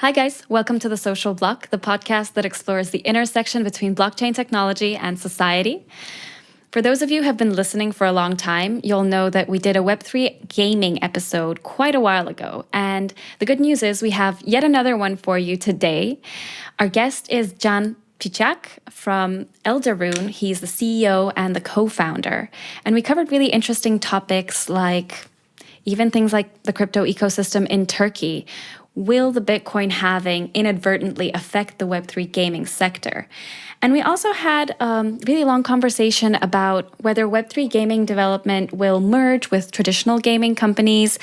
Hi, guys. Welcome to The Social Block, the podcast that explores the intersection between blockchain technology and society. For those of you who have been listening for a long time, you'll know that we did a Web3 Gaming episode quite a while ago. And the good news is we have yet another one for you today. Our guest is Can Picak from Eldarune. He's the CEO and the co-founder. And we covered really interesting topics like even things like the crypto ecosystem in Turkey. Will the Bitcoin halving inadvertently affect the Web3 gaming sector? And we also had a really long conversation about whether Web3 gaming development will merge with traditional gaming companies.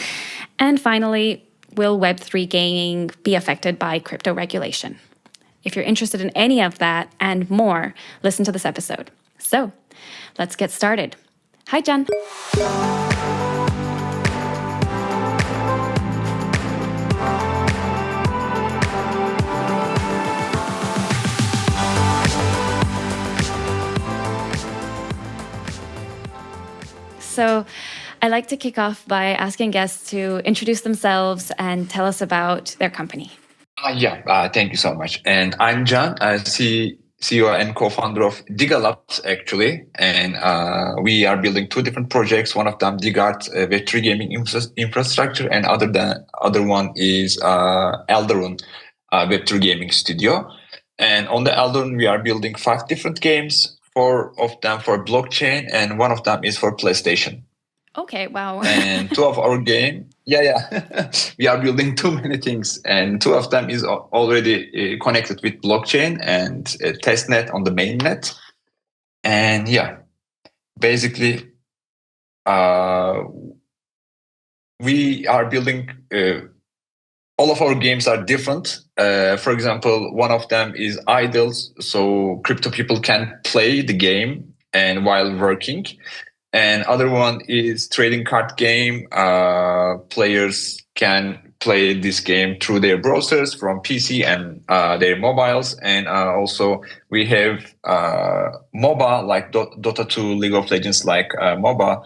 And finally, will Web3 gaming be affected by crypto regulation? If you're interested in any of that and more, listen to this episode. So let's get started. Hi, Can. So I like to kick off by asking guests to introduce themselves and tell us about their company. Thank you so much. And I'm Can, CEO and co-founder of DIGA Labs, actually. And we are building two different projects. One of them, DIGA Web3 Gaming infrastructure, and other one is Eldarune Web3 Gaming Studio. And on the Eldarune, we are building 5 different games. 4 of them for blockchain, and 1 of them is for PlayStation. Okay, wow. And 2 of our game, we are building too many things, and 2 of them is already connected with blockchain and testnet on the mainnet. And basically, we are building. All of our games are different. For example, one of them is idles, so crypto people can play the game and while working. And other one is trading card game. Players can play this game through their browsers from PC and their mobiles. And also we have MOBA like Dota 2, League of Legends like MOBA.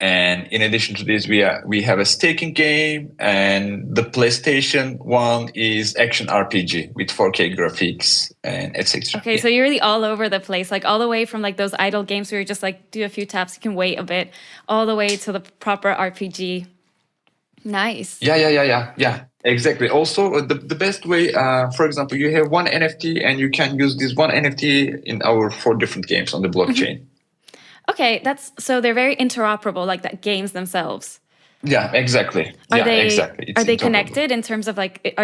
And in addition to this, we have a staking game, and the PlayStation one is action RPG with 4K graphics and etc. Okay, so you're really all over the place, like all the way from like those idle games where you just like do a few taps, you can wait a bit, all the way to the proper RPG. Nice. Yeah. Exactly. Also, the best way, for example, you have one NFT and you can use this one NFT in our 4 different games on the blockchain. Okay, so they're very interoperable, like that games themselves. Yeah, exactly. Exactly. Are they connected in terms of like,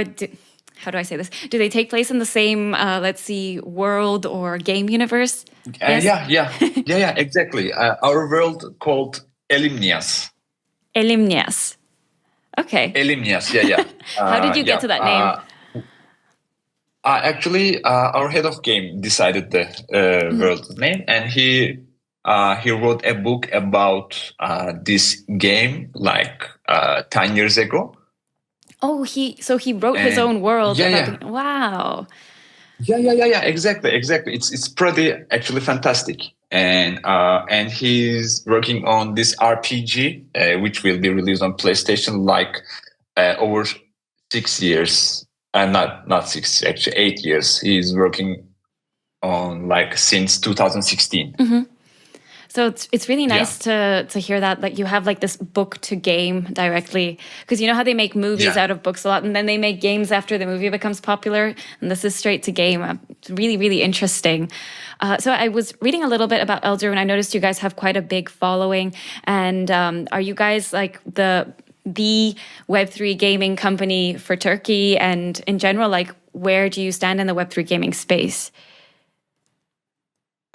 how do I say this? Do they take place in the same, let's see, world or game universe? Yes? Yeah, exactly. Our world called Elimnias. Elimnias. Okay. Elimnias, yeah. How did you get to that name? Actually, our head of game decided the world name, and he wrote a book about this game like 10 years ago. Oh, he wrote his own world. Wow. Yeah. Exactly. It's pretty actually fantastic. And he's working on this RPG, which will be released on PlayStation like over 6 years. Not 6, actually 8 years. He's working on like since 2016. Mm-hmm. So it's really nice to hear that, like you have like this book to game directly, because you know how they make movies out of books a lot, and then they make games after the movie becomes popular, and this is straight to game. It's really, really interesting. So I was reading a little bit about Eldarune, and I noticed you guys have quite a big following. And are you guys like the Web3 gaming company for Turkey, and in general, like where do you stand in the Web3 gaming space?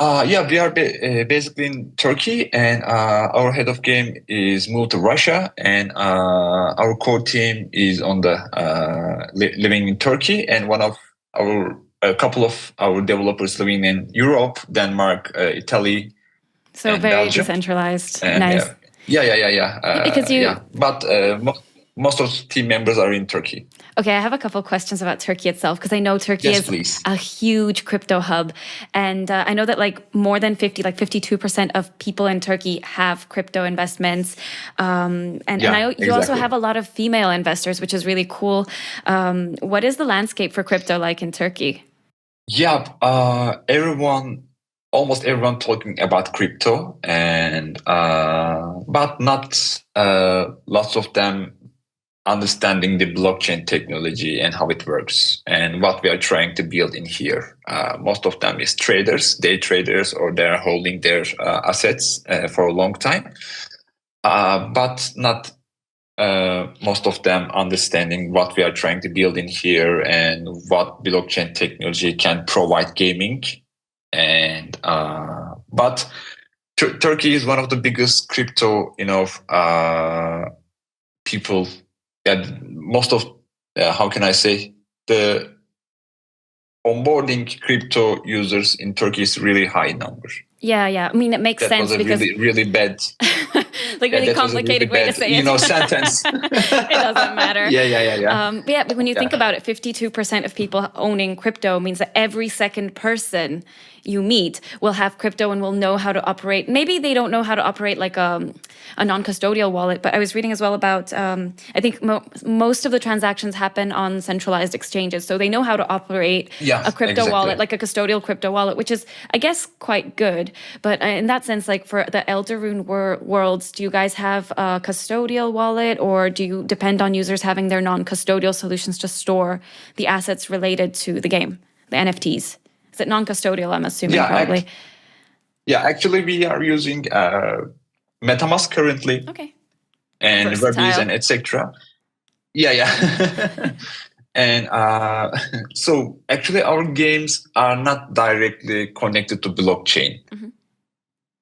We are basically in Turkey, and our head of game is moved to Russia, and our core team is on the living in Turkey, and a couple of our developers living in Europe, Denmark, Italy. So very Belgium. Decentralized. And, nice. Yeah. Because But most of the team members are in Turkey. Okay, I have a couple questions about Turkey itself because I know Turkey Yes, is please. a huge crypto hub, and I know that like more than 52% of people in Turkey have crypto investments, and I know you also Exactly. have a lot of female investors, which is really cool. What is the landscape for crypto like in Turkey? Yeah, almost everyone talking about crypto, and but not lots of them understanding the blockchain technology and how it works and what we are trying to build in here. Most of them is traders, day traders, or they're holding their assets for a long time, but not most of them understanding what we are trying to build in here and what blockchain technology can provide gaming. And but Turkey is one of the biggest crypto, people. And most of how can I say, the onboarding crypto users in Turkey is really high number. Yeah. I mean, it makes That was sense a because really bad, like really that was a really complicated way to bad, say it. sentence. It doesn't matter. Yeah. But yeah, but when you think Yeah. about it, 52% of people owning crypto means that every second person you meet will have crypto and will know how to operate. Maybe they don't know how to operate like a non-custodial wallet, but I was reading as well about, I think most of the transactions happen on centralized exchanges. So they know how to operate Yeah, a crypto exactly. wallet, like a custodial crypto wallet, which is, I guess, quite good. But in that sense, like for the Eldarune worlds, do you guys have a custodial wallet, or do you depend on users having their non-custodial solutions to store the assets related to the game, the NFTs? Is it non-custodial? I'm assuming probably. Actually, we are using MetaMask currently. Okay. And Webis Versatile. and etc. Yeah. And so actually our games are not directly connected to blockchain. Mm-hmm.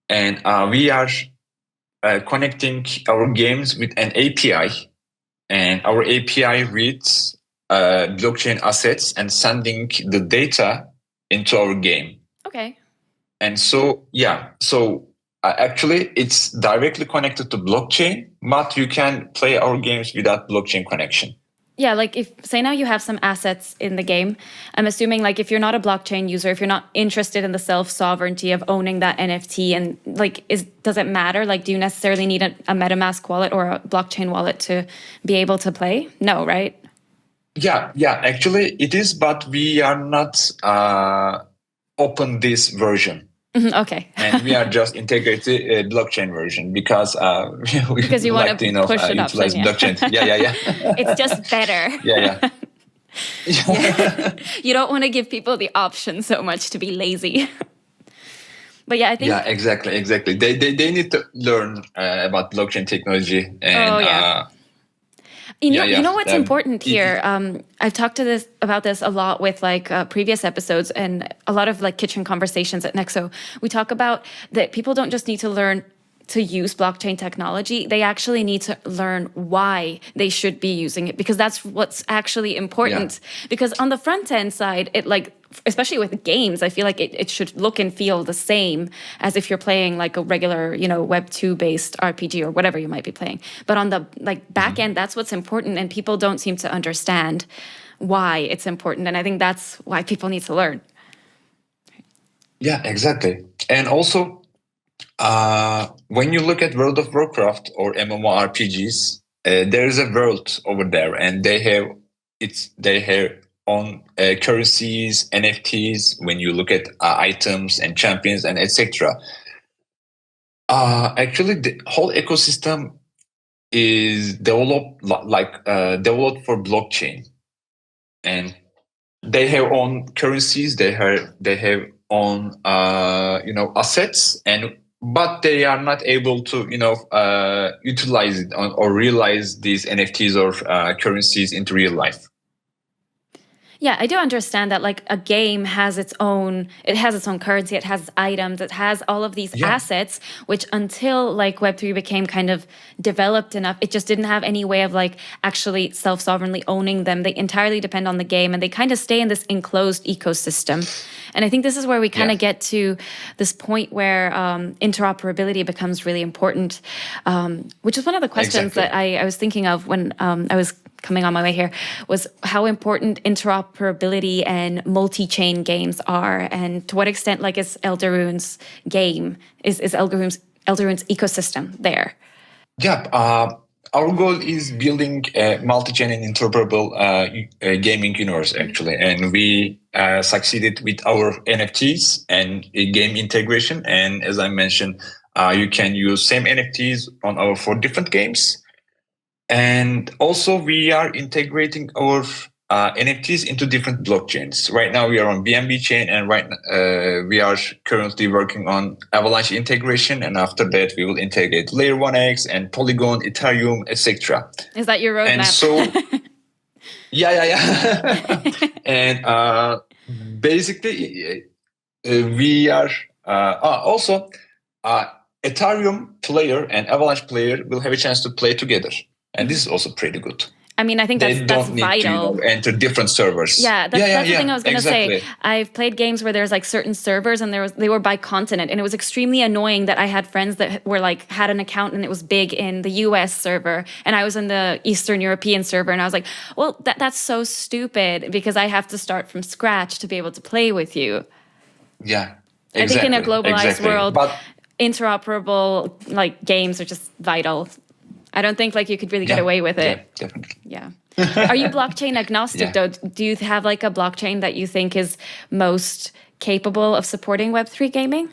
And we are connecting our games with an API, and our API reads blockchain assets and sending the data into our game. Okay. And so actually it's directly connected to blockchain, but you can play our games without blockchain connection. Yeah, like if say now you have some assets in the game, I'm assuming like if you're not a blockchain user, if you're not interested in the self-sovereignty of owning that NFT, and like does it matter? Like do you necessarily need a MetaMask wallet or a blockchain wallet to be able to play? No, right? Yeah, actually it is, but we are not open this version. Okay. And we are just integrated blockchain version because we because you want like to to push adoption. utilize blockchain. Yeah. It's just better. Yeah. You don't want to give people the option so much to be lazy. But yeah, I think. Yeah, exactly. They need to learn about blockchain technology. And You know what's important here? I've talked about this a lot with like previous episodes and a lot of like kitchen conversations at Nexo. We talk about that people don't just need to learn to use blockchain technology. They actually need to learn why they should be using it, because that's what's actually important. Yeah. Because on the front end side, it like, especially with games, I feel like it should look and feel the same as if you're playing like a regular, Web2 based RPG or whatever you might be playing. But on the like back end, that's what's important, and people don't seem to understand why it's important. And I think that's why people need to learn. Yeah, exactly. And also, when you look at World of Warcraft or MMORPGs, there is a world over there, and they have on currencies, NFTs. When you look at items and champions and etc. Actually, the whole ecosystem is developed developed for blockchain, and they have own currencies. They have own assets, but they are not able to utilize it or realize these NFTs or currencies into real life. Yeah, I do understand that like a game has its own currency, it has items, it has all of these assets, which until like Web3 became kind of developed enough, it just didn't have any way of like actually self-sovereignly owning them. They entirely depend on the game, and they kind of stay in this enclosed ecosystem. And I think this is where we kind of get to this point where interoperability becomes really important, which is one of the questions that I was thinking of when I was coming on my way here, was how important interoperability and multi-chain games are, and to what extent, like, is Eldarune's game, is Eldarune's ecosystem there? Yeah, our goal is building a multi-chain and interoperable gaming universe, actually. And we succeeded with our NFTs and game integration. And as I mentioned, you can use same NFTs on our 4 different games. And also we are integrating our NFTs into different blockchains. Right now we are on BNB chain, and we are currently working on Avalanche integration. And after that, we will integrate Layer 1x and Polygon, Ethereum, etc. Is that your roadmap? And so, yeah. And basically, we are also Ethereum player and Avalanche player will have a chance to play together. And this is also pretty good. I mean, I think that's vital. To enter different servers. Yeah, that's the thing I was going to say. I've played games where there's like certain servers, and they were by continent, and it was extremely annoying that I had friends that were like had an account and it was big in the US server, and I was in the Eastern European server, and I was like, well, that's so stupid because I have to start from scratch to be able to play with you. Yeah, exactly. I think in a globalized world, interoperable like games are just vital. I don't think like you could really get away with it. Yeah, definitely. Yeah. Are you blockchain agnostic though? Do you have like a blockchain that you think is most capable of supporting Web3 gaming?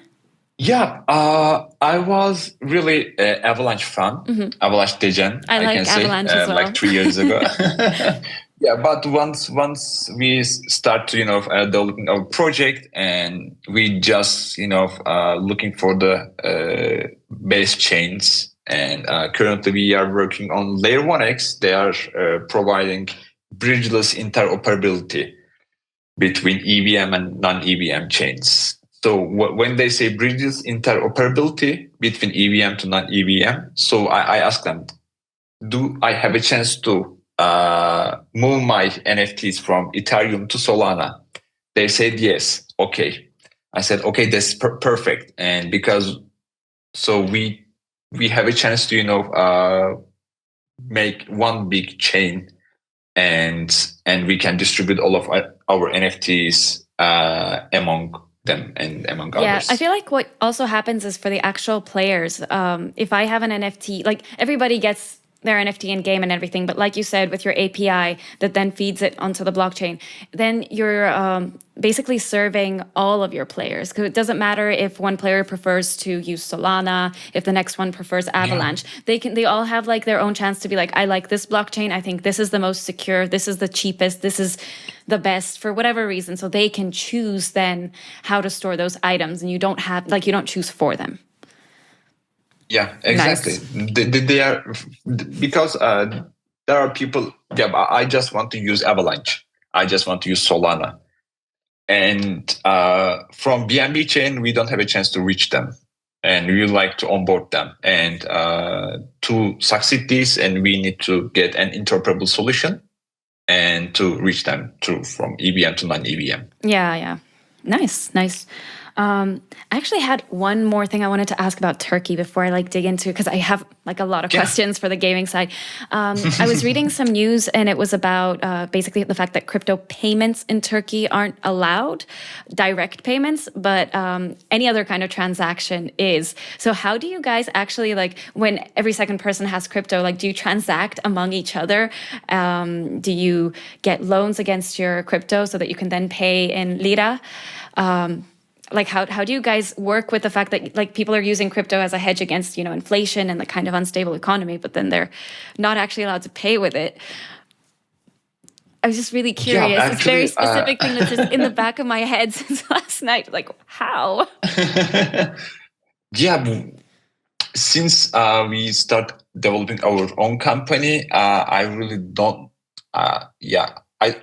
Yeah, I was really Avalanche fan, Avalanche Dejan. I like can Avalanche say, as well. Like 3 years ago. Yeah, but once we start to developing our project, and we just looking for the base chains. And currently we are working on Layer 1x. They are providing bridgeless interoperability between EVM and non-EVM chains. So when they say bridgeless interoperability between EVM to non-EVM, so I ask them, do I have a chance to move my NFTs from Ethereum to Solana? They said yes. Okay. I said, okay, that's perfect. And because so we have a chance to make one big chain, and we can distribute all of our NFTs among them and among others. Yeah, I feel like what also happens is for the actual players, if I have an NFT, like everybody gets their NFT in game and everything, but like you said, with your API that then feeds it onto the blockchain, then you're basically serving all of your players, because it doesn't matter if one player prefers to use Solana, if the next one prefers Avalanche. Yeah. They all have like their own chance to be like, I like this blockchain, I think this is the most secure, this is the cheapest, this is the best for whatever reason. So they can choose then how to store those items, and you don't choose for them. Yeah, exactly. Nice. They are, because there are people. Yeah, I just want to use Avalanche. I just want to use Solana, and from BNB chain, we don't have a chance to reach them, and we would like to onboard them. And to succeed this, and we need to get an interoperable solution, and to reach them from EVM to non-EVM. Yeah. Nice. I actually had one more thing I wanted to ask about Turkey before I dig into, because I have a lot of questions for the gaming side. I was reading some news, and it was about basically the fact that crypto payments in Turkey aren't allowed, direct payments, but any other kind of transaction is. So how do you guys actually, when every second person has crypto, do you transact among each other? Do you get loans against your crypto so that you can then pay in lira? How do you guys work with the fact that people are using crypto as a hedge against inflation and the kind of unstable economy, but then they're not actually allowed to pay with it? I was just really curious. Yeah, actually, it's a very specific thing that's just in the back of my head since last night. How? Yeah, since we start developing our own company, I really don't. I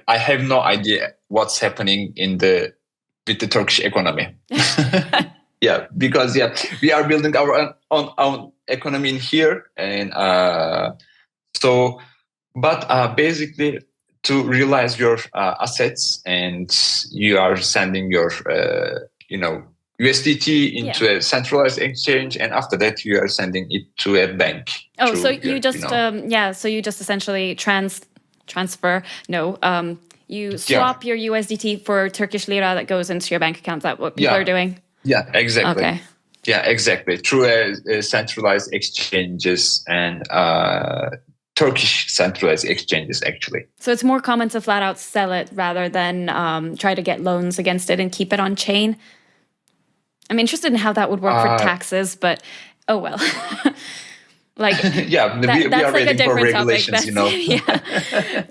have no idea what's happening with the Turkish economy. Yeah, because we are building our own economy in here, and basically to realize your assets, and you are sending your USDT into a centralized exchange, and after that you are sending it to a bank. So you just essentially transfer. No, you swap your USDT for Turkish lira that goes into your bank account. Is that what people are doing? Yeah, exactly. Okay. Yeah, exactly. Through centralized exchanges and Turkish centralized exchanges, actually. So it's more common to flat out sell it rather than try to get loans against it and keep it on chain. I'm interested in how that would work for taxes, but oh well. Like yeah, we are like waiting a different for regulations, topic.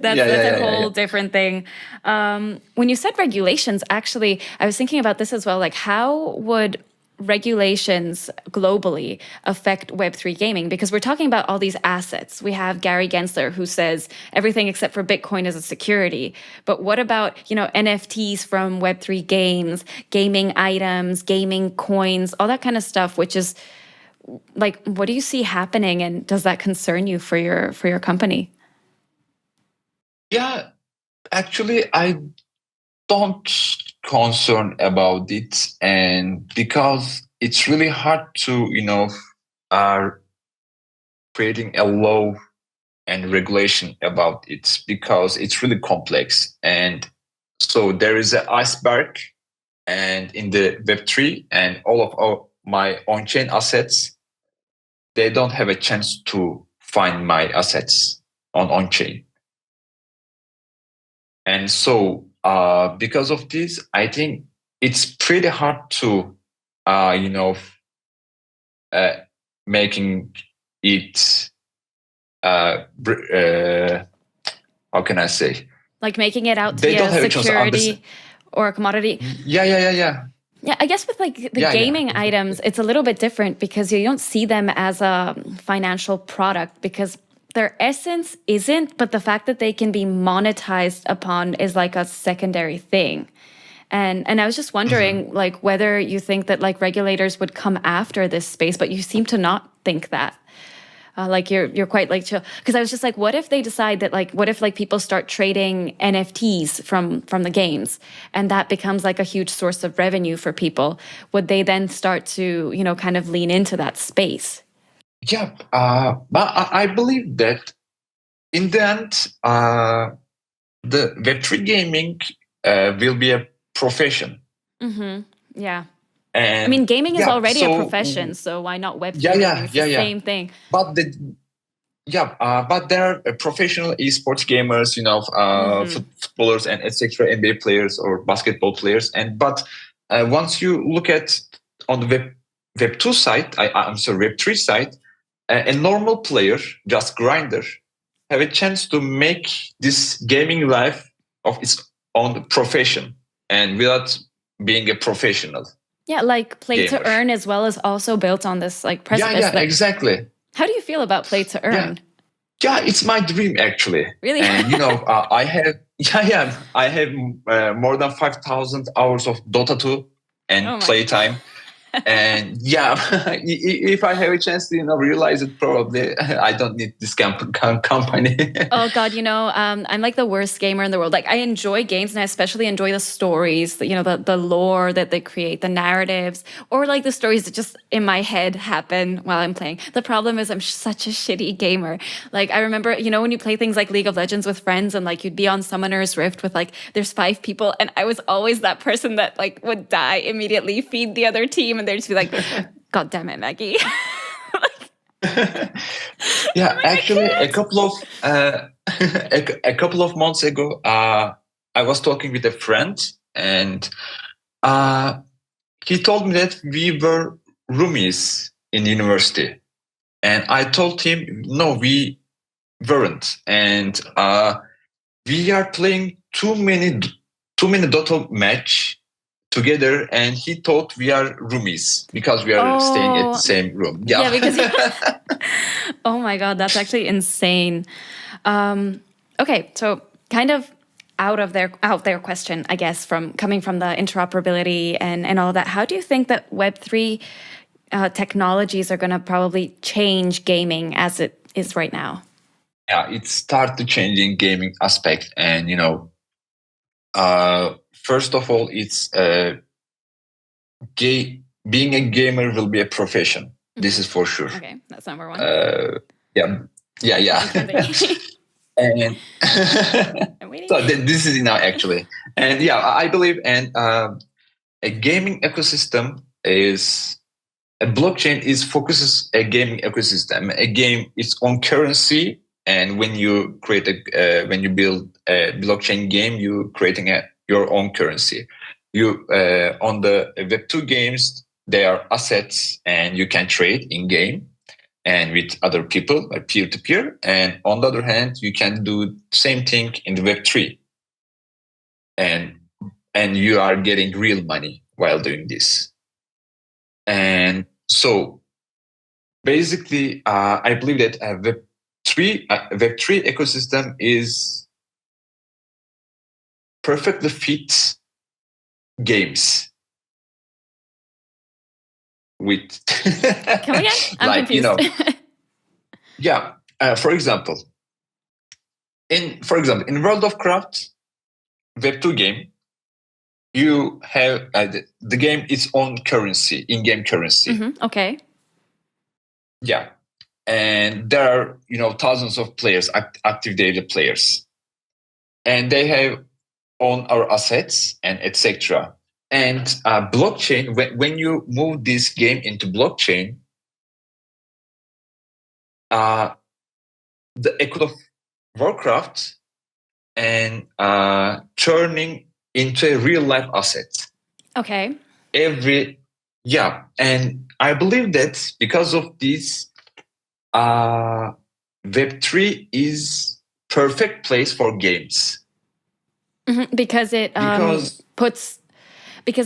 That's a whole different thing. When you said regulations, actually, I was thinking about this as well. Like, how would regulations globally affect Web3 gaming? Because we're talking about all these assets. We have Gary Gensler who says everything except for Bitcoin is a security. But what about, NFTs from Web3 games, gaming items, gaming coins, all that kind of stuff, which is like, what do you see happening, and does that concern you for your company? Yeah, actually, I don't concern about it, and because it's really hard to creating a law and regulation about it, because it's really complex. And so there is an iceberg, and in the Web3 and all of my on-chain assets, they don't have a chance to find my assets on-chain. And so because of this, I think it's pretty hard to, making it, how can I say? Like making it out to be a security or a commodity. Yeah. Yeah, I guess with like the gaming items, it's a little bit different because you don't see them as a financial product because their essence isn't, but the fact that they can be monetized upon is like a secondary thing. And I was just wondering, like, whether you think that like regulators would come after this space, but you seem to not think that. Like you're quite like chill, because I was just like, what if they decide that like, what if like people start trading NFTs from the games, and that becomes like a huge source of revenue for people? Would they then start to kind of lean into that space? Yeah, but I believe that in the end, the Web3 gaming will be a profession. Mm-hmm. Yeah. And I mean, gaming is already a profession, so why not Web3 gaming? It's the same thing. But but there are professional esports gamers, footballers and etc., NBA players or basketball players. But once you look at on the Web2 side, I'm sorry, Web3 side, a normal player, just grinder, have a chance to make this gaming life of its own profession, and without being a professional. Yeah, like play to earn as well, is also built on this like precipice. Yeah, exactly. How do you feel about play to earn? Yeah, it's my dream actually. Really? And I have more than 5,000 hours of Dota 2 and playtime. And if I have a chance to realize it, probably I don't need this company. Oh God, I'm like the worst gamer in the world. Like I enjoy games, and I especially enjoy the stories, the lore that they create, the narratives, or like the stories that just in my head happen while I'm playing. The problem is I'm such a shitty gamer. Like I remember, when you play things like League of Legends with friends, and like you'd be on Summoner's Rift with like there's 5 people, and I was always that person that like would die immediately, feed the other team, and they'd just be like, God damn it, Magy. Yeah, actually, a couple of months ago, I was talking with a friend, and he told me that we were roomies in university, and I told him no, we weren't, and we are playing too many Dota match together, and he thought we are roomies because we are staying at the same room. Yeah, because oh my God, that's actually insane. Okay, so kind of out there question, I guess, coming from the interoperability and all of that. How do you think that Web3 technologies are going to probably change gaming as it is right now? Yeah, it started changing gaming aspect, and first of all, it's being a gamer will be a profession. Mm-hmm. This is for sure. Okay, that's number one. Yeah. And I'm waiting. so this is now actually, and yeah, I believe, and a gaming ecosystem is a blockchain is focuses a gaming ecosystem. A game its own currency, and when you create when you build a blockchain game, you creating your own currency. You on the Web2 games, they are assets, and you can trade in game and with other people, like peer to peer. And on the other hand, you can do same thing in the Web3, and you are getting real money while doing this. And so basically, I believe that Web3 ecosystem is perfectly fits games with Come again? I'm confused. Yeah. For example, in World of Craft Web2 game, you have the game its own currency, in-game currency. Mm-hmm. Okay. Yeah. And there are thousands of players, active data players, and they have own our assets and etc. And blockchain, when you move this game into blockchain, the echo of Warcraft and turning into a real life asset. Okay. And I believe that because of this, Web3 is perfect place for games. Mm-hmm. Because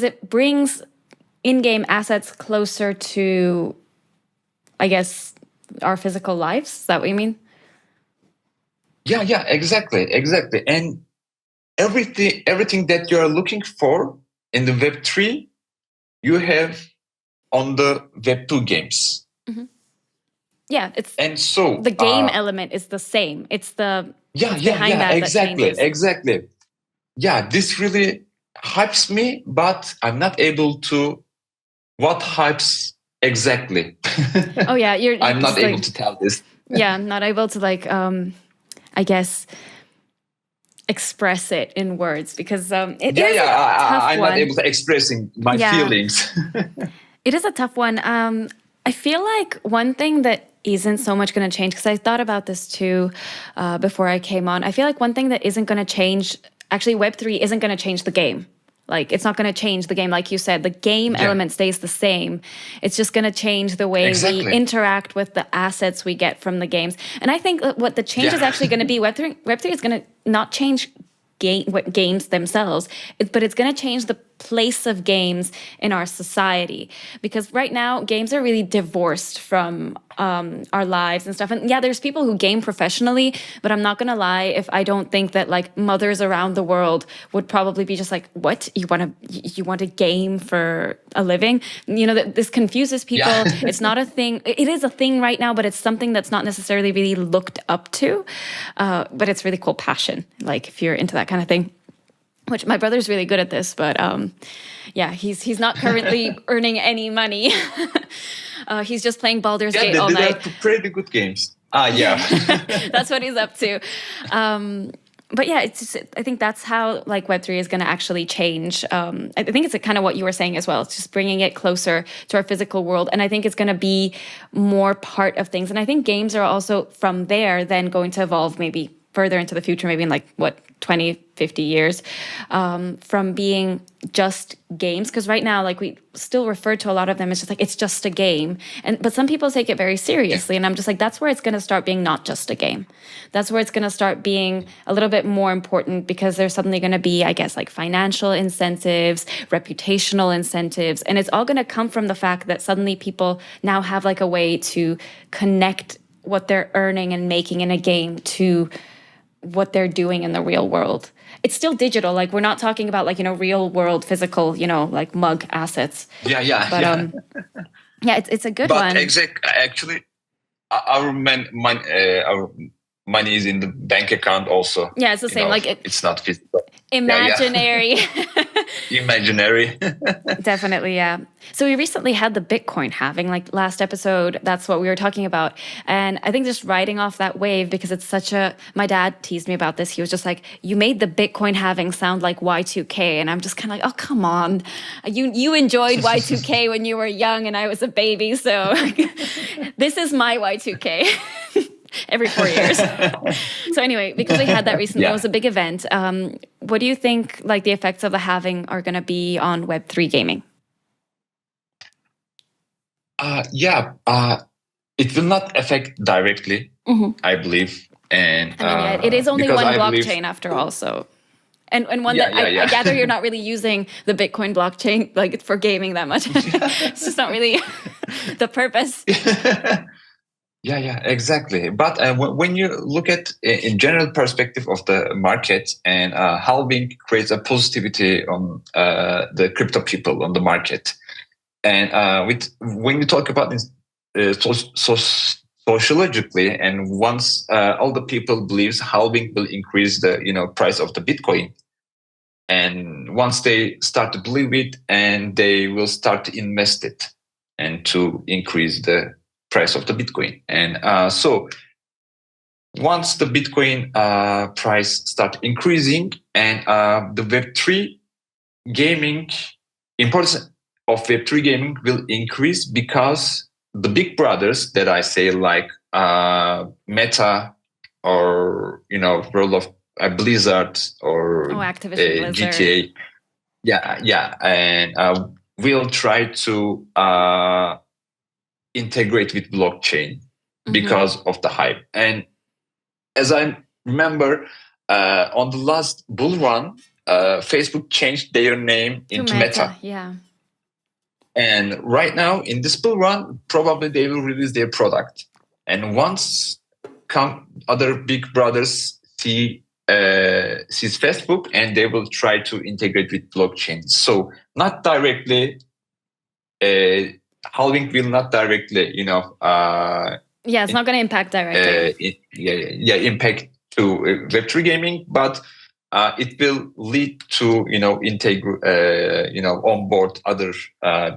it brings in-game assets closer to, I guess, our physical lives. Is that what you mean? Yeah, exactly. And everything that you are looking for in the Web3, you have on the Web2 games. Mm-hmm. Yeah, and so the game element is the same. It's the behind that exactly. Yeah, this really hypes me, but I'm not able to. What hypes exactly? Oh yeah, I'm not able to tell this. Yeah, I'm not able to I guess, express it in words because it is a tough I'm one. not able to expressing my feelings. It is a tough one. I feel like one thing that isn't so much going to change, because I thought about this too before I came on. I feel like one thing that isn't going to change, actually Web3 isn't going to change the game. Like, it's not going to change the game. Like you said, the game element stays the same. It's just going to change the way we interact with the assets we get from the games. And I think what the change is actually going to be, Web3 is going to not change games themselves, but it's going to change the place of games in our society, because right now games are really divorced from our lives and stuff. And yeah, there's people who game professionally, but I'm not gonna lie, if I don't think that like mothers around the world would probably be just like, what, you want to game for a living? This confuses people. It's not a thing. It is a thing right now, but it's something that's not necessarily really looked up to, but it's really cool passion, like if you're into that kind of thing. Which my brother's really good at this, but he's not currently earning any money. He's just playing Baldur's Gate all night. They're pretty good games. That's what he's up to. But yeah, I think that's how like Web3 is going to actually change. I think it's kind of what you were saying as well. It's just bringing it closer to our physical world, and I think it's going to be more part of things. And I think games are also from there then going to evolve maybe further into the future, maybe in 20, 50 years, from being just games. Because right now, we still refer to a lot of them as just it's just a game. But some people take it very seriously. And I'm just that's where it's going to start being not just a game. That's where it's going to start being a little bit more important, because there's suddenly going to be, I guess, financial incentives, reputational incentives. And it's all going to come from the fact that suddenly people now have a way to connect what they're earning and making in a game to what they're doing in the real world. It's still digital. We're not talking about real world physical, mug assets. But it's a good one. But actually, our money is in the bank account also. Yeah, it's the same. Like it's not physical. Imaginary. Imaginary. Definitely, yeah. So we recently had the Bitcoin halving, like last episode, that's what we were talking about. And I think just riding off that wave, because it's my dad teased me about this. He was just like, you made the Bitcoin halving sound like Y2K. And I'm just kind of like, oh, come on. You enjoyed Y2K when you were young and I was a baby. So this is my Y2K. Every 4 years. So anyway, because we had that recently, it was a big event. What do you think like the effects of the halving are going to be on Web3 gaming? It will not affect directly, I believe. And I mean, it is only one blockchain after all, so. And one that I gather you're not really using the Bitcoin blockchain like for gaming that much. It's just not really the purpose. Yeah, exactly. But when you look at in general perspective of the market, and halving creates a positivity on the crypto people on the market, and when you talk about this sociologically, and once all the people believes halving will increase the price of the Bitcoin, and once they start to believe it, and they will start to invest it and to increase the price of the Bitcoin. And so once the Bitcoin price start increasing, and the Web3 gaming, importance of Web3 gaming will increase, because the big brothers that I say, like Meta, or World of Blizzard, or Activision Blizzard. GTA, and we'll try to integrate with blockchain because of the hype. And as I remember, on the last bull run, Facebook changed their name into Meta. Yeah. And right now, in this bull run, probably they will release their product. And once other big brothers sees Facebook, and they will try to integrate with blockchain. So not directly. Halving will not directly, it's not going to impact directly. Impact to Web3 gaming, but it will lead to onboard other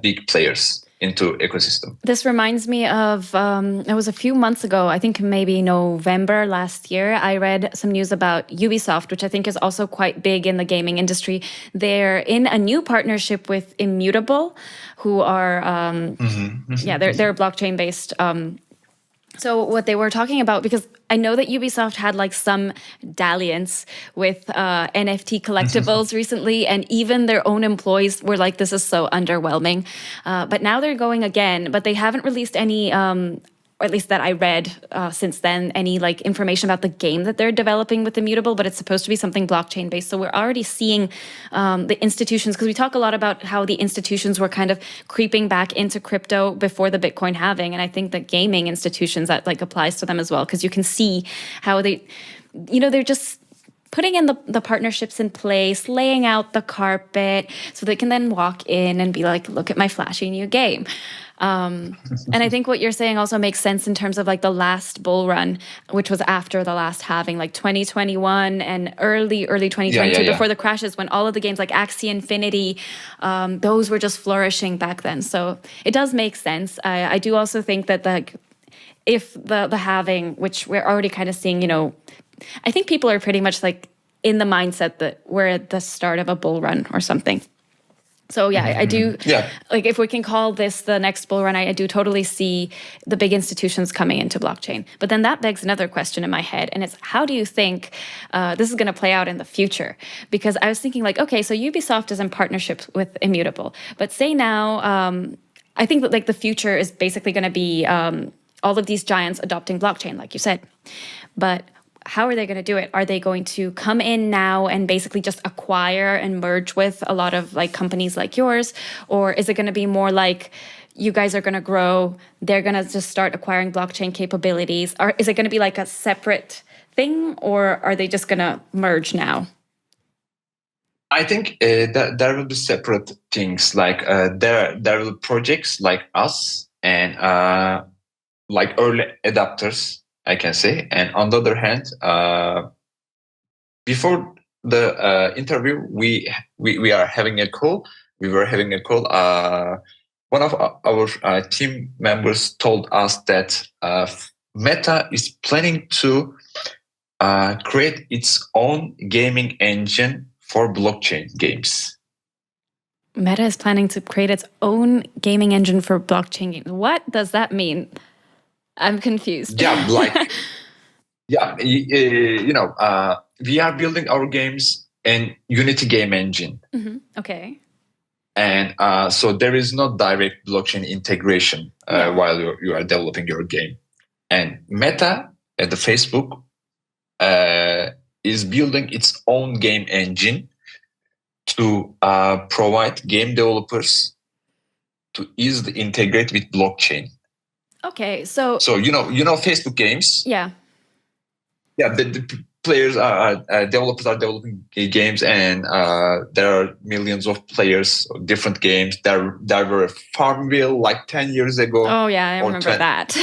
big players into ecosystem. This reminds me of it was a few months ago, I think maybe November last year, I read some news about Ubisoft, which I think is also quite big in the gaming industry. They're in a new partnership with Immutable, who are they're blockchain based. So what they were talking about, because I know that Ubisoft had like some dalliance with NFT collectibles recently, and even their own employees were like, this is so underwhelming. But now they're going again, but they haven't released any, or at least that I read since then, any like information about the game that they're developing with Immutable, but it's supposed to be something blockchain based. So we're already seeing the institutions, because we talk a lot about how the institutions were kind of creeping back into crypto before the Bitcoin halving. And I think that gaming institutions, that like applies to them as well, because you can see how they're just putting in the partnerships in place, laying out the carpet so they can then walk in and be like, look at my flashy new game. And I think what you're saying also makes sense in terms of like the last bull run, which was after the last halving, like 2021 and early 2022, before the crashes, when all of the games like Axie Infinity, those were just flourishing back then. So it does make sense. I do also think that if the halving, which we're already kind of seeing, I think people are pretty much like in the mindset that we're at the start of a bull run or something. So I do, like if we can call this the next bull run, I do totally see the big institutions coming into blockchain. But then that begs another question in my head, and it's, how do you think this is going to play out in the future? Because I was thinking like, okay, so Ubisoft is in partnership with Immutable, but say now, I think that like the future is basically going to be all of these giants adopting blockchain, like you said. But how are they going to do it? Are they going to come in now and basically just acquire and merge with a lot of like companies like yours? Or is it going to be more like you guys are going to grow, they're going to just start acquiring blockchain capabilities? Or is it going to be like a separate thing, or are they just going to merge now? I think that there will be separate things. Like there will be projects like us, and like early adapters, I can say. And on the other hand, before the interview, we are having a call. We were having a call. One of our team members told us that Meta is planning to create its own gaming engine for blockchain games. Meta is planning to create its own gaming engine for blockchain games. What does that mean? I'm confused. Yeah, like, we are building our games in Unity game engine. Mm-hmm. Okay. And so there is no direct blockchain integration while you are developing your game. And Meta, the Facebook, is building its own game engine to provide game developers to easily integrate with blockchain. Okay, so you know Facebook games. Yeah. The players developers are developing games, and there are millions of players of different games. There were Farmville like 10 years ago. Oh yeah, I remember that.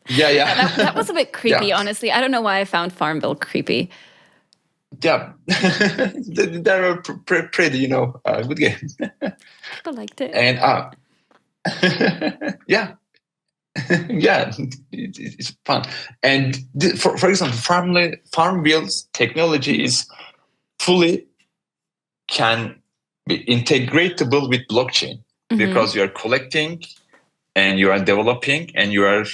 Yeah. That was a bit creepy, honestly. I don't know why I found Farmville creepy. Yeah, they were pretty, good games. People liked it. And yeah. Yeah, it's fun. And for example, Farmville's technology is fully can be integratable with blockchain because you are collecting and you are developing and you are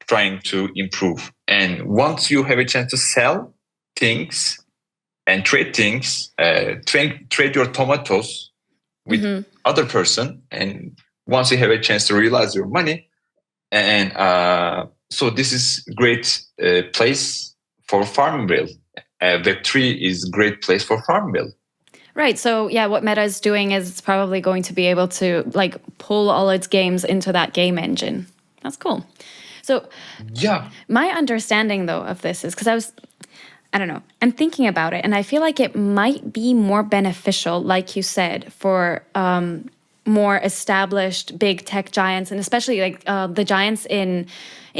trying to improve. And once you have a chance to sell things and trade things, trade your tomatoes with other person, and once you have a chance to realize your money. And so this is great place for Farmville. Web3 is great place for Farmville. Right. So yeah, what Meta is doing is it's probably going to be able to like pull all its games into that game engine. That's cool. So yeah, my understanding though of this is because I don't know, I'm thinking about it, and I feel like it might be more beneficial, like you said, for more established big tech giants, and especially like the giants in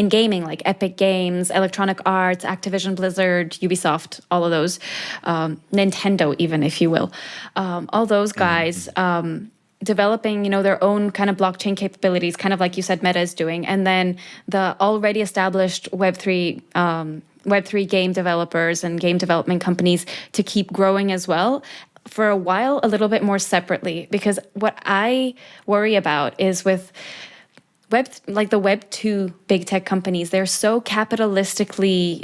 gaming, like Epic Games, Electronic Arts, Activision Blizzard, Ubisoft, all of those, Nintendo even, if you will, all those guys developing, their own kind of blockchain capabilities, kind of like you said Meta is doing, and then the already established Web3 game developers and game development companies to keep growing as well. For a while, a little bit more separately, because what I worry about is with the Web2 big tech companies, they're so capitalistically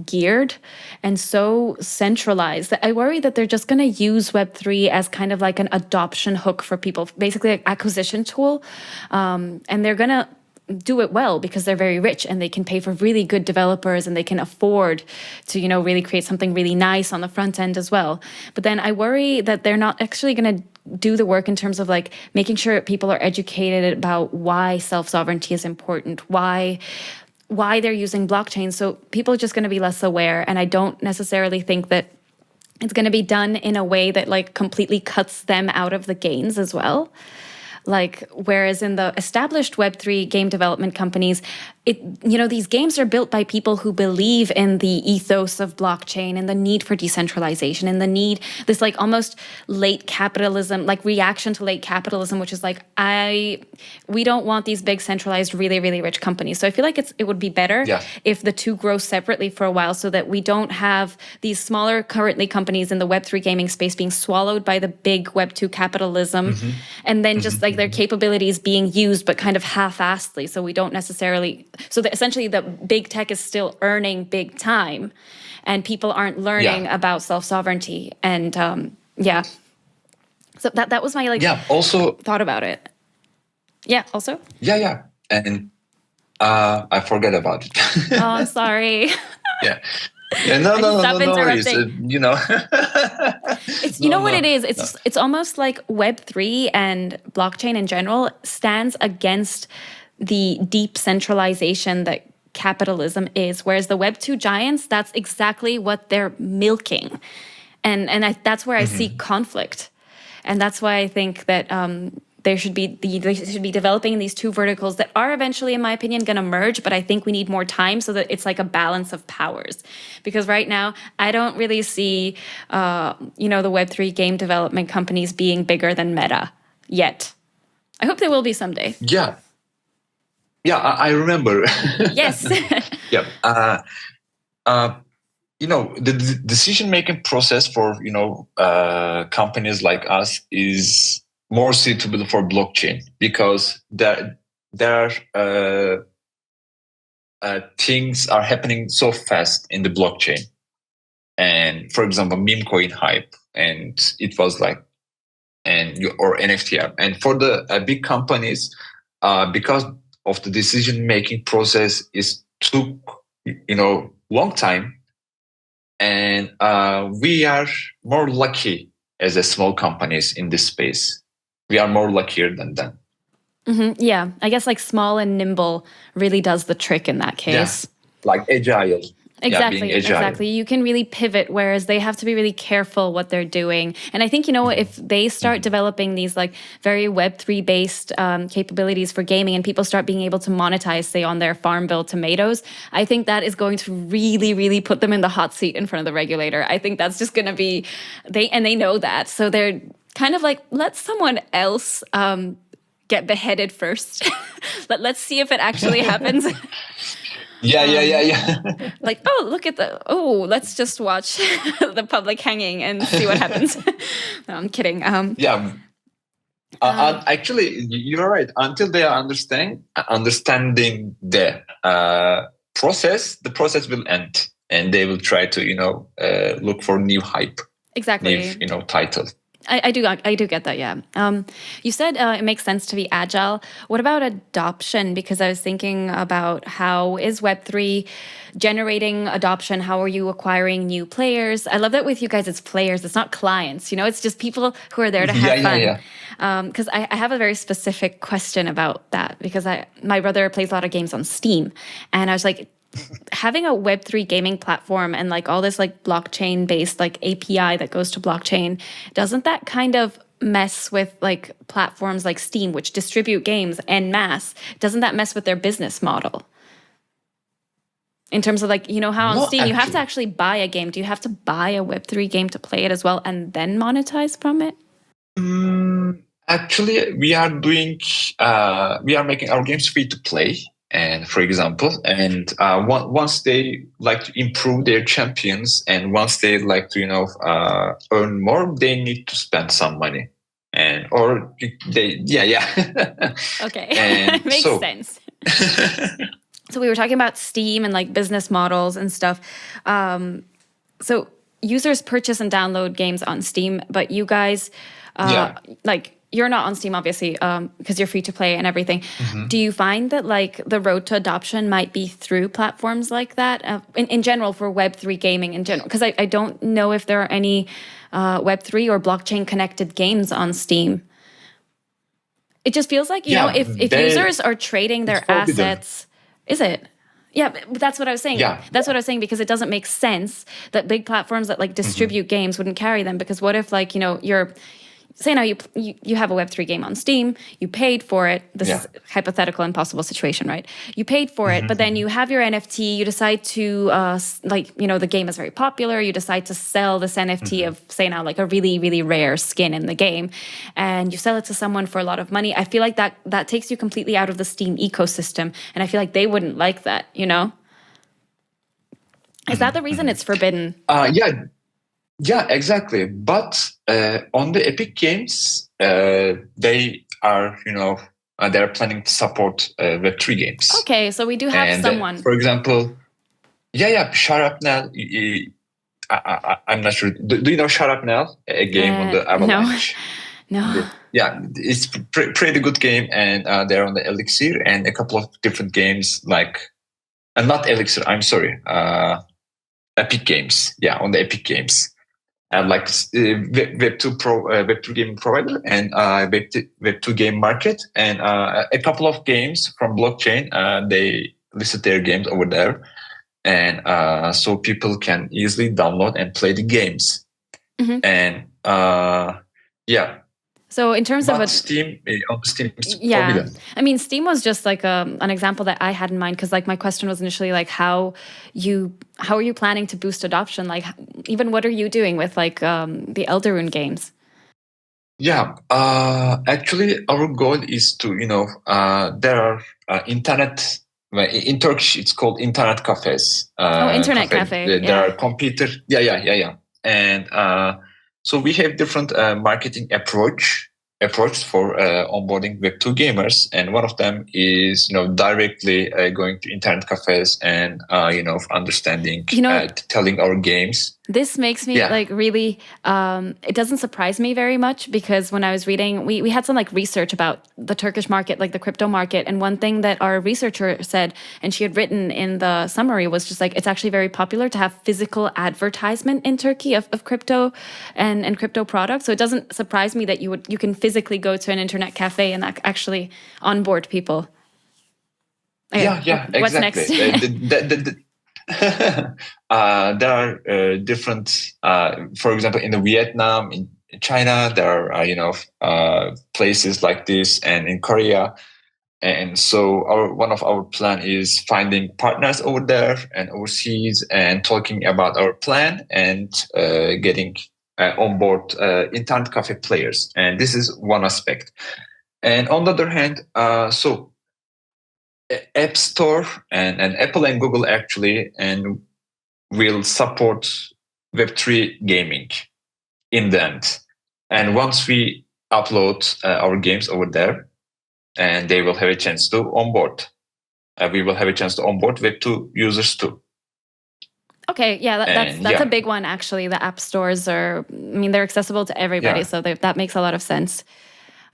geared and so centralized that I worry that they're just going to use Web3 as kind of like an adoption hook for people, basically an acquisition tool. And they're going to do it well because they're very rich and they can pay for really good developers and they can afford to, really create something really nice on the front end as well. But then I worry that they're not actually going to do the work in terms of like making sure people are educated about why self-sovereignty is important, why they're using blockchain. So people are just going to be less aware. And I don't necessarily think that it's going to be done in a way that like completely cuts them out of the gains as well. Like, whereas in the established Web3 game development companies, these games are built by people who believe in the ethos of blockchain and the need for decentralization and the need, this like almost late capitalism, like reaction to late capitalism, which is like, we don't want these big centralized, really, really rich companies. So I feel like it would be better if the two grow separately for a while so that we don't have these smaller currently companies in the Web3 gaming space being swallowed by the big Web2 capitalism and then just like their capabilities being used, but kind of half-assedly. So we don't necessarily, so that essentially the big tech is still earning big time and people aren't learning about self-sovereignty. And so that was my also thought about it. Yeah, also? Yeah. And I forget about it. Oh, I'm sorry. Yeah, no worries. It's what it is. It's almost like Web3 and blockchain in general stands against the deep centralization that capitalism is, whereas the Web2 giants, that's exactly what they're milking, and that's where I see conflict, and that's why I think that they should be developing these two verticals that are eventually, in my opinion, going to merge. But I think we need more time so that it's like a balance of powers. Because right now, I don't really see, the Web3 game development companies being bigger than Meta yet. I hope they will be someday. Yeah. Yeah, I remember. Yes. Yeah. The decision-making process for, companies like us is more suitable for blockchain because there things are happening so fast in the blockchain. And for example, meme coin hype, and it was like, or NFT app. And for the big companies, because of the decision-making process took, long time. And we are more lucky as a small companies in this space. We are more luckier than them. Mm-hmm. Yeah, I guess like small and nimble really does the trick in that case. Yeah, like agile. Exactly, being agile. Exactly. You can really pivot, whereas they have to be really careful what they're doing. And I think, if they start developing these like very Web3 based capabilities for gaming and people start being able to monetize, say, on their Farmville tomatoes, I think that is going to really, really put them in the hot seat in front of the regulator. I think that's just going to be, they know that. So they're kind of like, let someone else get beheaded first. Let's see if it actually happens. Yeah. Like, let's just watch the public hanging and see what happens. No, I'm kidding. Actually, you're right. Until they are understanding the process, the process will end, and they will try to look for new hype, exactly, new title. I do get that, yeah. You said it makes sense to be agile. What about adoption? Because I was thinking about how is Web3 generating adoption? How are you acquiring new players? I love that with you guys, it's players. It's not clients, it's just people who are there to have fun. Yeah. Because I have a very specific question about that because my brother plays a lot of games on Steam. And I was like, having a Web3 gaming platform and like all this like blockchain based like API that goes to blockchain, doesn't that kind of mess with like platforms like Steam, which distribute games en masse? Doesn't that mess with their business model? In terms of like, how on Steam, you have to actually buy a game. Do you have to buy a Web3 game to play it as well and then monetize from it? Actually, we are making our games free to play. And for example, once they like to improve their champions, and once they like to earn more, they need to spend some money, Okay, makes sense. So we were talking about Steam and like business models and stuff. So users purchase and download games on Steam, but you guys, you're not on Steam, obviously, because you're free to play and everything. Mm-hmm. Do you find that like the road to adoption might be through platforms like that in general for Web3 gaming in general? Because I don't know if there are any Web3 or blockchain connected games on Steam. It just feels like, if users are trading their assets, is it? Yeah, but that's what I was saying. Yeah. That's what I was saying, because it doesn't make sense that big platforms that like distribute games wouldn't carry them. Because what if like, you're... Say now you have a Web3 game on Steam, you paid for it. This is a hypothetical, impossible situation, right? You paid for it, but then you have your NFT, you decide to, the game is very popular, you decide to sell this NFT of, say now, like a really, really rare skin in the game, and you sell it to someone for a lot of money. I feel like that takes you completely out of the Steam ecosystem, and I feel like they wouldn't like that, Is that the reason it's forbidden? Yeah, exactly. But on the Epic Games, they are, they're planning to support Web3 games. Okay, so we do have someone. For example, Shut Up Now. I'm not sure. Do you know Shut Up Now? A game on the Avalanche. No. Yeah, it's pretty good game, and they're on the Elixir and a couple of different games not Elixir. I'm sorry. Epic Games. Yeah, on the Epic Games. Like Web2 gaming provider and Web2 game market, and a couple of games from blockchain. They listed their games over there, and so people can easily download and play the games. Mm-hmm. And So in terms of But Steam, on Steam, it's yeah, forbidden. I mean, Steam was just like an example that I had in mind because like my question was initially like how are you planning to boost adoption? Like even what are you doing with like the Eldarune games? Yeah, actually, our goal is to, there are internet, well, in Turkish, it's called internet cafes. Oh, internet Cafe. cafe, There yeah. are computer, yeah. And so we have different marketing approach for onboarding Web2 gamers, and one of them is, directly going to internet cafes and, understanding, telling our games. This makes me like really, it doesn't surprise me very much because when I was reading, we had some like research about the Turkish market, like the crypto market. And one thing that our researcher said, and she had written in the summary was just like, it's actually very popular to have physical advertisement in Turkey of crypto and crypto products. So it doesn't surprise me that you can physically go to an internet cafe and actually onboard people. Okay, Yeah, exactly. What's next? There are different, for example, in the Vietnam, in China, there are, places like this, and in Korea. And so one of our plan is finding partners over there and overseas and talking about our plan and getting on board internet cafe players. And this is one aspect. And on the other hand, so App Store and Apple and Google actually and will support Web3 gaming in the end. And once we upload our games over there, and they will have a chance to onboard. We will have a chance to onboard Web2 users too. Okay, yeah, that's a big one actually. The app stores are, I mean, they're accessible to everybody, so that makes a lot of sense.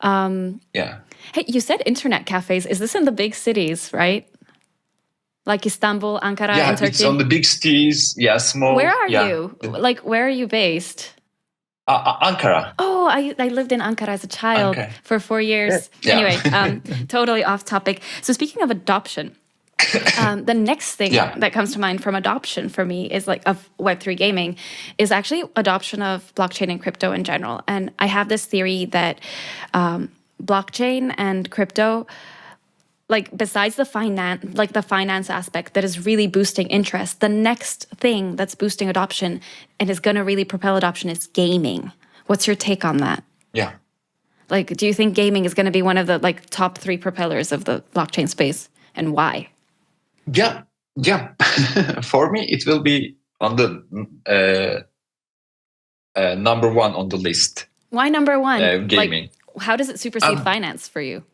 Hey, you said internet cafes. Is this in the big cities, right? Like Istanbul, Ankara, and Turkey? It's on the big cities. Yeah, small. Where are you? Like, where are you based? Ankara. Oh, I lived in Ankara as a child for 4 years. Yeah. Anyway, totally off topic. So speaking of adoption, the next thing that comes to mind from adoption for me is like of Web3 gaming is actually adoption of blockchain and crypto in general. And I have this theory that blockchain and crypto, like besides the finance aspect that is really boosting interest, the next thing that's boosting adoption and is going to really propel adoption is gaming. What's your take on that? Yeah. Like, do you think gaming is going to be one of the like top 3 propellers of the blockchain space, and why? Yeah. For me, it will be on the number 1 on the list. Why number 1? Gaming. Like, how does it supersede finance for you?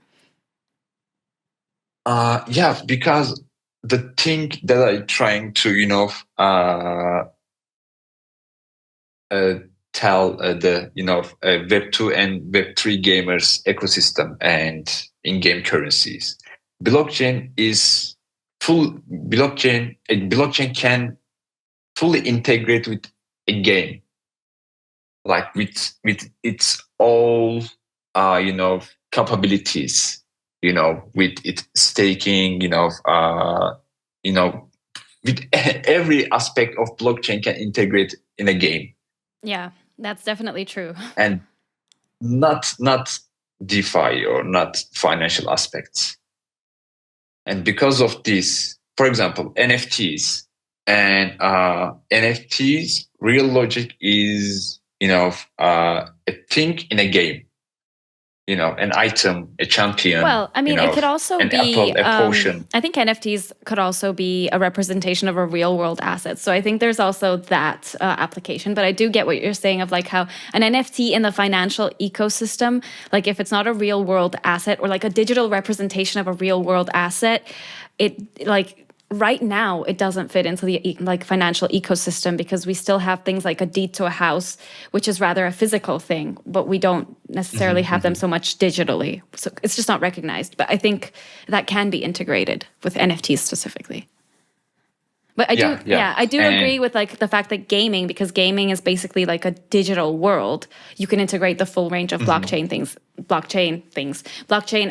Because the thing that I'm trying to, tell the, Web2 and Web3 gamers ecosystem and in-game currencies. Blockchain can fully integrate with a game, like with its all, capabilities. With it staking, with every aspect of blockchain can integrate in a game. Yeah, that's definitely true. And not DeFi or not financial aspects. And because of this, for example, NFTs and NFTs, real logic is, a thing in a game. An item, a champion. Well, I mean, it could also an be apple, a potion. I think NFTs could also be a representation of a real world asset. So I think there's also that application. But I do get what you're saying of like how an NFT in the financial ecosystem, like if it's not a real world asset or like a digital representation of a real world asset, it like right now it doesn't fit into the like financial ecosystem because we still have things like a deed to a house, which is rather a physical thing, but we don't necessarily have them so much digitally. So it's just not recognized. But I think that can be integrated with NFTs specifically. But I do agree with like the fact that gaming, because gaming is basically like a digital world, you can integrate the full range of blockchain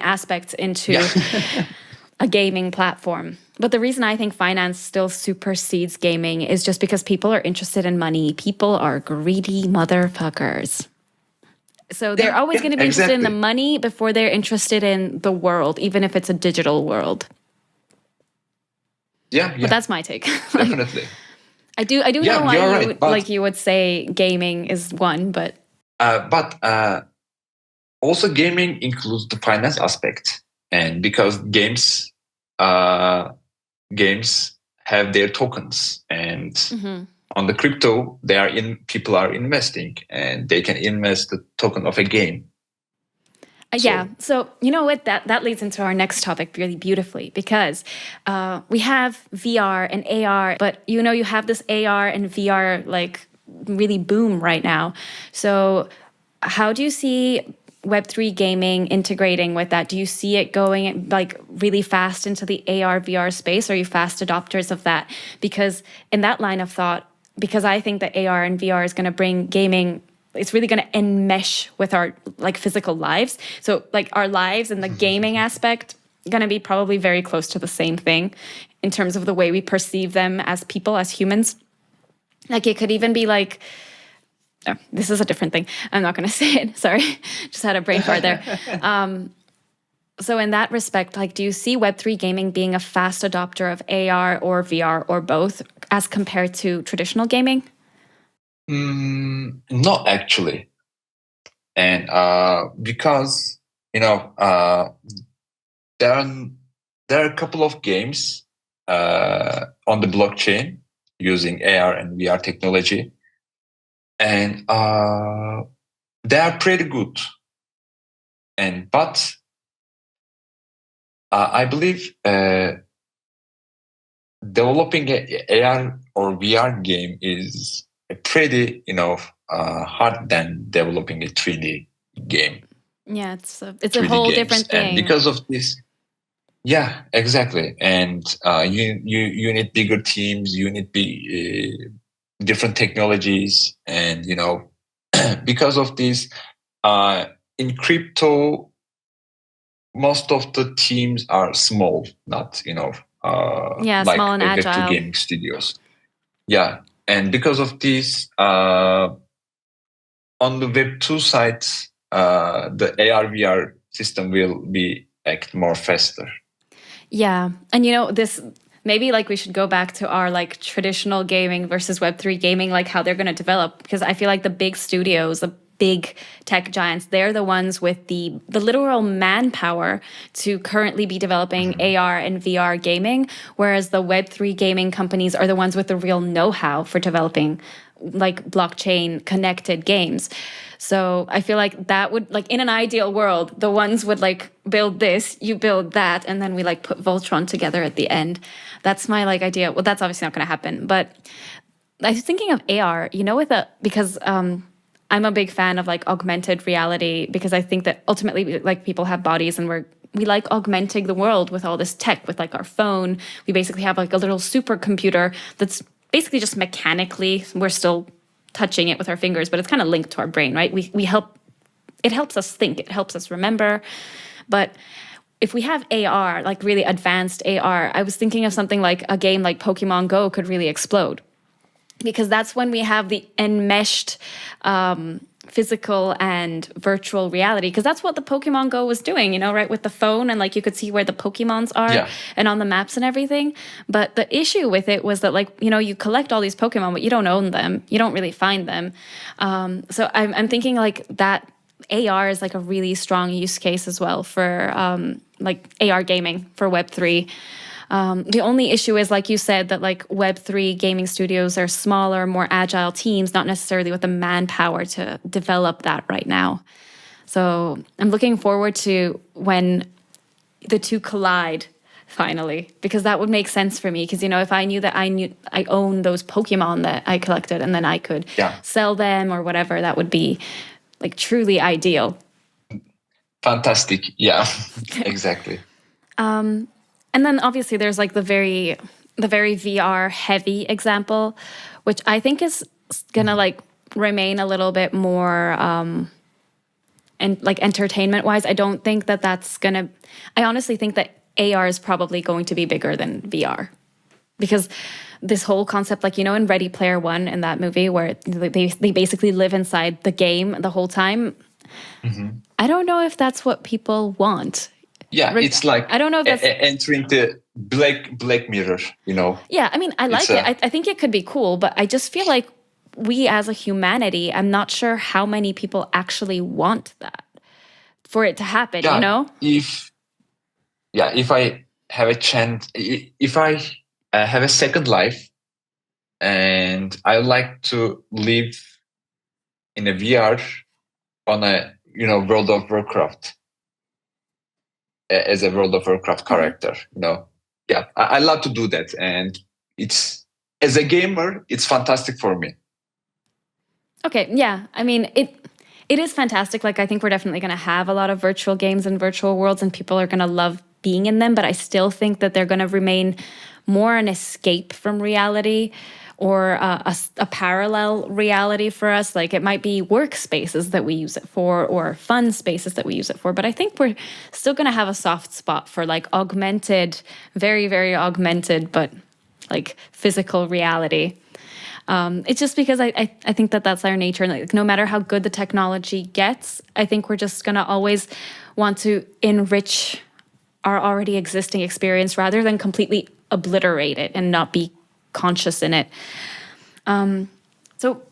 aspects into a gaming platform. But the reason I think finance still supersedes gaming is just because people are interested in money. People are greedy motherfuckers. So they're always going to be interested in the exactly. money before they're interested in the world, even if it's a digital world. Yeah, But yeah, that's my take. Like, definitely. I do know Yeah, why you're you right. would, like you would say gaming is one, but But also gaming includes the finance aspect, and because uh, games have their tokens, and on the crypto, people are investing, and they can invest the token of a game. yeah. So So you know what? That leads into our next topic really beautifully because we have VR and AR, but you know you have this AR and VR like really boom right now. So how do you see Web3 gaming integrating with that? Do you see it going like really fast into the AR VR space? Are you fast adopters of that? Because in that line of thought, because I think that AR and VR is going to bring gaming, it's really going to enmesh with our like physical lives. So like our lives and the gaming aspect going to be probably very close to the same thing in terms of the way we perceive them as people, as humans. Like it could even be like, oh, this is a different thing. I'm not going to say it. Sorry. Just had a brain fart there. So in that respect, like, do you see Web3 gaming being a fast adopter of AR or VR or both as compared to traditional gaming? not actually, and because there are there are a couple of games on the blockchain using AR and VR technology, and they are pretty good. But I believe developing a AR or VR game is a pretty hard than developing a 3D game. Yeah, it's a 3D whole games, different and thing. because of this, yeah, exactly. And you need bigger teams, you need different technologies, and because of this, in crypto, most of the teams are small, not Yeah, like small and Web2 agile. gaming studios. Yeah, and because of this, on the Web2 side, the AR VR system will be act more faster. Yeah. And you know, this maybe like we should go back to our like traditional gaming versus Web3 gaming, like how they're going to develop. Because I feel like the big studios, the big tech giants, they're the ones with the literal manpower to currently be developing AR and VR gaming, whereas the Web3 gaming companies are the ones with the real know-how for developing like blockchain connected games. So I feel like that would, like, in an ideal world, the ones would like build this, you build that, and then we like put Voltron together at the end. That's my like idea. Well, that's obviously not going to happen, but I was thinking of AR, you know, because I'm a big fan of like augmented reality because I think that ultimately like people have bodies and we like augmenting the world with all this tech with like our phone. We basically have like a little supercomputer that's basically just mechanically, we're still touching it with our fingers, but it's kind of linked to our brain, right? It helps us think, it helps us remember. But if we have AR, like really advanced AR, I was thinking of something like a game like Pokemon Go could really explode because that's when we have the enmeshed physical and virtual reality, because that's what the Pokemon Go was doing, you know, right, with the phone, and like you could see where the Pokemons are, Yeah. and on the maps and everything. But the issue with it was that, like, you know, you collect all these Pokemon but you don't own them, you don't really find them. So I'm thinking like that AR is like a really strong use case as well for like AR gaming for Web3. The only issue is, like you said, that like Web3 gaming studios are smaller, more agile teams, not necessarily with the manpower to develop that right now. So I'm looking forward to when the two collide finally, because that would make sense for me. Because, you know, if I knew that I own those Pokemon that I collected and then I could Yeah. sell them or whatever, that would be like truly ideal. Fantastic. Yeah, exactly. And then obviously there's like the very VR heavy example, which I think is gonna like remain a little bit more and like entertainment wise. I don't think that that's gonna. I honestly think that AR is probably going to be bigger than VR because this whole concept, like, you know, in Ready Player One, in that movie where they basically live inside the game the whole time. Mhm. I don't know if that's what people want. Yeah, it's like I don't know if that's entering the Black Mirror, you know. Yeah, I mean, I like it. I think it could be cool, but I just feel like we as a humanity, I'm not sure how many people actually want that for it to happen, you Yeah, know? if I have a chance, if I have a second life, and I like to live in a VR on a World of Warcraft, as a World of Warcraft character, yeah, I love to do that, and it's as a gamer, it's fantastic for me. Okay, yeah. I mean, it is fantastic. Like, I think we're definitely going to have a lot of virtual games and virtual worlds, and people are going to love being in them. But I still think that they're going to remain more an escape from reality, or a parallel reality for us. Like, it might be workspaces that we use it for, or fun spaces that we use it for. But I think we're still going to have a soft spot for like augmented, very, very augmented, but like physical reality. It's just because I think that that's our nature. And like, no matter how good the technology gets, I think we're just going to always want to enrich our already existing experience rather than completely obliterate it and not be conscious in it. So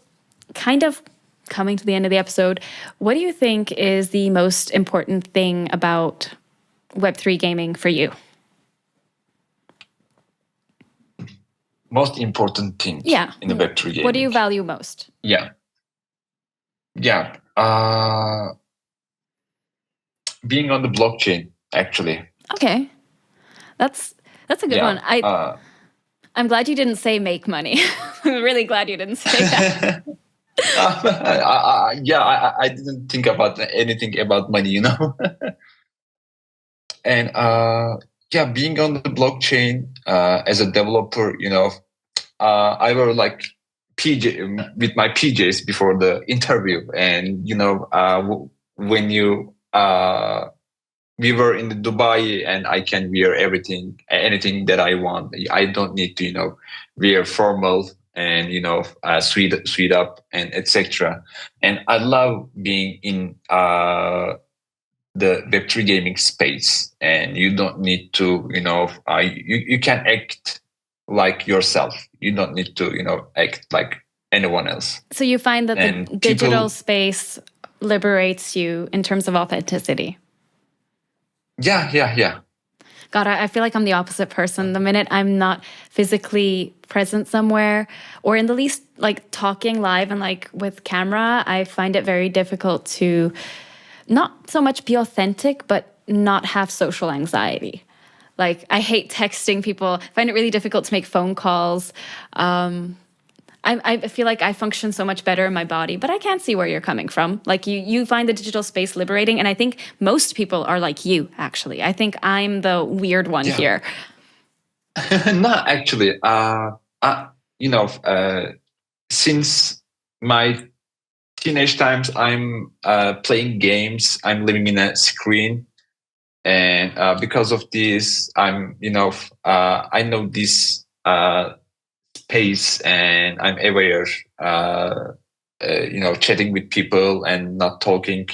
kind of coming to the end of the episode, what do you think is the most important thing about Web3 gaming for you? Most important thing in the Web3 gaming. What do you value most? Yeah. Being on the blockchain, actually. Okay. That's a good one. I'm glad you didn't say make money. I'm really glad you didn't say that. I didn't think about anything about money, you know. And being on the blockchain as a developer, I were like PJ with my PJs before the interview, and when we were in the Dubai, and I can wear anything that I want. I don't need to, wear formal and suit up and etc. And I love being in the Web3 gaming space, and you don't need to, you can act like yourself. You don't need to, act like anyone else. So you find that the digital space liberates you in terms of authenticity. Yeah. God, I feel like I'm the opposite person. The minute I'm not physically present somewhere, or in the least like talking live and like with camera, I find it very difficult to not so much be authentic, but not have social anxiety. Like, I hate texting people. I find it really difficult to make phone calls. I feel like I function so much better in my body, but I can't see where you're coming from. Like, you find the digital space liberating, and I think most people are like you, actually. I think I'm the weird one here. No, actually, since my teenage times, I'm playing games. I'm living in a screen, and because of this, I'm I know this space, and I'm aware. Chatting with people and not talking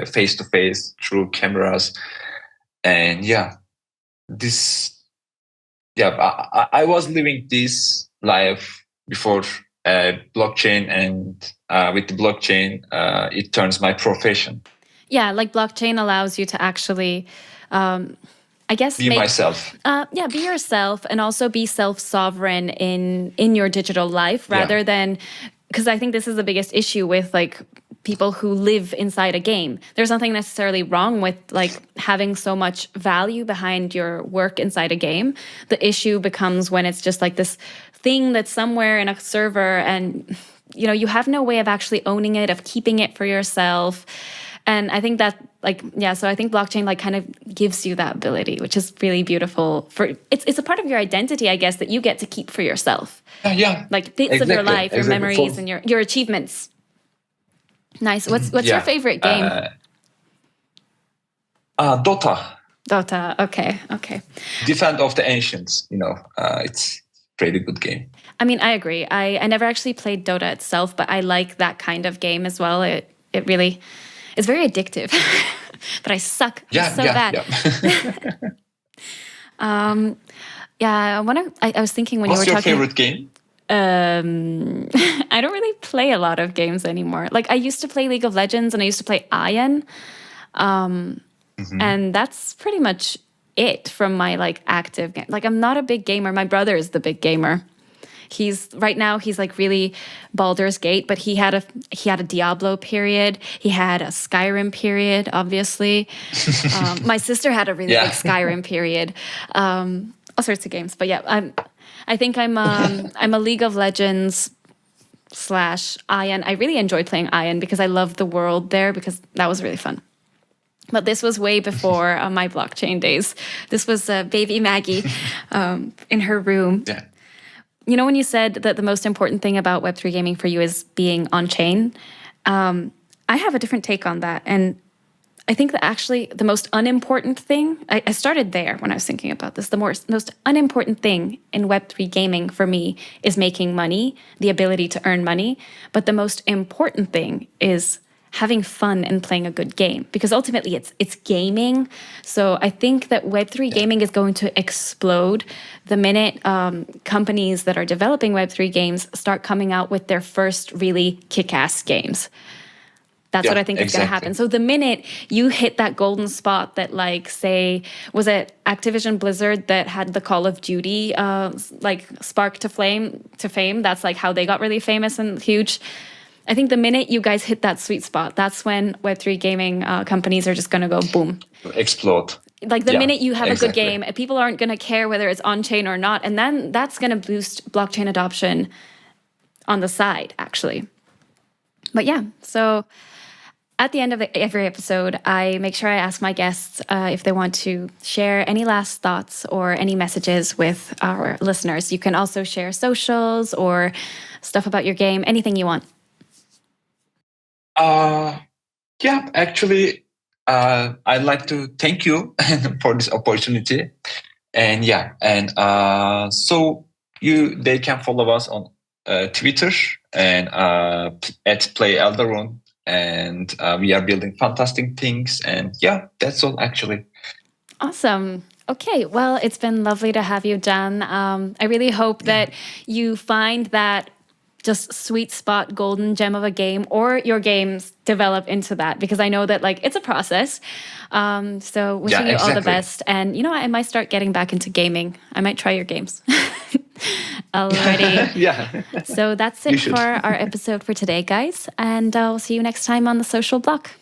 face to face through cameras, and I was living this life before blockchain, and with the blockchain, it turns my profession. Yeah, like blockchain allows you to actually, I guess, be myself. Be yourself, and also be self-sovereign in your digital life, rather than, because I think this is the biggest issue with like people who live inside a game. There's nothing necessarily wrong with like having so much value behind your work inside a game. The issue becomes when it's just like this thing that's somewhere in a server, and you have no way of actually owning it, of keeping it for yourself. And I think that so I think blockchain like kind of gives you that ability, which is really beautiful. It's a part of your identity, I guess, that you get to keep for yourself. Yeah. Like bits of your life, your memories, and your achievements. Nice. What's your favorite game? Dota. Dota. Okay. Defend of the Ancients. It's a pretty good game. I mean, I agree. I never actually played Dota itself, but I like that kind of game as well. It's It's very addictive, but I suck so bad. Yeah. I was thinking when What's you were your talking. favorite game? I don't really play a lot of games anymore. Like I used to play League of Legends and I used to play Iron. And that's pretty much it from my like active game. Like I'm not a big gamer. My brother is the big gamer. He's like really Baldur's Gate, but he had a Diablo period. He had a Skyrim period, obviously. My sister had a really big Skyrim period. All sorts of games, but yeah, I think I'm a League of Legends / Iron. I really enjoyed playing Iron because I loved the world there because that was really fun. But this was way before my blockchain days. This was baby Magy in her room. Yeah. You know, when you said that the most important thing about Web3 gaming for you is being on-chain, I have a different take on that. And I think that actually the most unimportant thing, I started there when I was thinking about this, the most unimportant thing in Web3 gaming for me is making money, the ability to earn money. But the most important thing is having fun and playing a good game, because ultimately it's gaming. So I think that Web3 gaming is going to explode the minute companies that are developing Web3 games start coming out with their first really kick-ass games. That's what I think is going to happen. So the minute you hit that golden spot that, like, say, was it Activision Blizzard that had the Call of Duty like spark to fame? That's like how they got really famous and huge. I think the minute you guys hit that sweet spot, that's when Web3 gaming companies are just going to go boom. Explode. Like the minute you have a good game, people aren't going to care whether it's on-chain or not. And then that's going to boost blockchain adoption on the side, actually. But yeah, so at the end of every episode, I make sure I ask my guests if they want to share any last thoughts or any messages with our listeners. You can also share socials or stuff about your game, anything you want. Actually, I'd like to thank you for this opportunity. And so they can follow us on Twitter and at Play Eldarune, and we are building fantastic things. And yeah, that's all actually. Awesome. Okay, well, it's been lovely to have you, Dan. I really hope that you find that just sweet spot golden gem of a game, or your games develop into that, because I know that like it's a process. So wishing you all the best. And you know, I might start getting back into gaming. I might try your games. Alrighty. Yeah. So that's it for our episode for today, guys. And I'll see you next time on the Social Block.